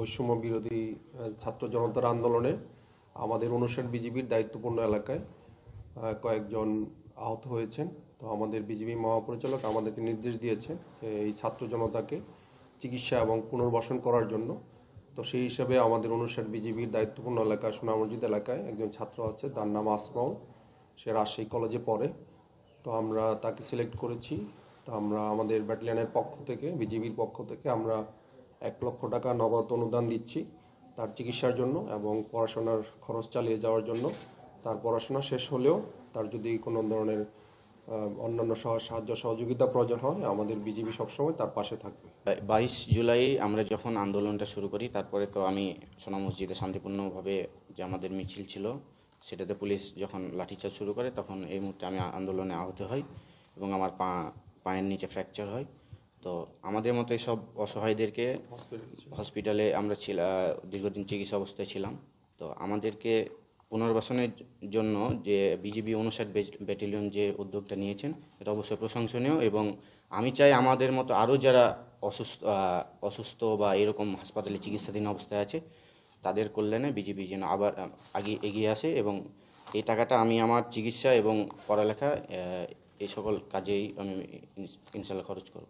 বৈষম্য বিরোধী ছাত্র জনতার আন্দোলনে আমাদের 59 বিজিবির দায়িত্বপূর্ণ এলাকায় কয়েকজন আহত হয়েছেন। তো আমাদের বিজিবি মহাপরিচালক আমাদেরকে নির্দেশ দিয়েছেন যে এই ছাত্র জনতাকে চিকিৎসা এবং পুনর্বাসন করার জন্য। তো সেই হিসাবে আমাদের 59 বিজিবির দায়িত্বপূর্ণ এলাকা সোনা মসজিদ এলাকায় একজন ছাত্র আছে, তার নাম আসমাউল, সে রাজশাহী কলেজে পড়ে। তো আমরা তাকে সিলেক্ট করেছি। তো আমরা আমাদের ব্যাটালিয়নের পক্ষ থেকে, বিজিবির পক্ষ থেকে আমরা 1 লক্ষ টাকা নগদ অনুদান দিচ্ছি তার চিকিৎসার জন্য এবং পড়াশোনার খরচ চালিয়ে যাওয়ার জন্য। তার পড়াশোনা শেষ হলেও তার যদি কোনো ধরনের অন্যান্য সাহায্য সহযোগিতা প্রয়োজন হয়, আমাদের বিজিবি সবসময় তার পাশে থাকবে। 22 জুলাই আমরা যখন আন্দোলনটা শুরু করি, তারপরে তো আমি সোনা মসজিদে শান্তিপূর্ণভাবে যে আমাদের মিছিল ছিল সেটাতে পুলিশ যখন লাঠিচার্জ শুরু করে, তখন এই মুহূর্তে আমি আন্দোলনে আহত হই এবং আমার পায়ের নিচে ফ্র্যাকচার হয়। তো আমাদের মতো এইসব অসহায়দেরকে হসপিটালে আমরা দীর্ঘদিন চিকিৎসা অবস্থায় ছিলাম। তো আমাদেরকে পুনর্বাসনের জন্য যে বিজিবি 59 ব্যাটালিয়ন যে উদ্যোগটা নিয়েছেন, এটা অবশ্যই প্রশংসনীয় এবং আমি চাই আমাদের মতো আরও যারা অসুস্থ বা এরকম হাসপাতালে চিকিৎসাধীন অবস্থায় আছে তাদের কল্যাণে বিজিবি যেন আবার আগে এগিয়ে আসে এবং এই টাকাটা আমি আমার চিকিৎসা এবং পড়ালেখা এই সকল কাজেই আমি ইনশাল্লাহ খরচ করব।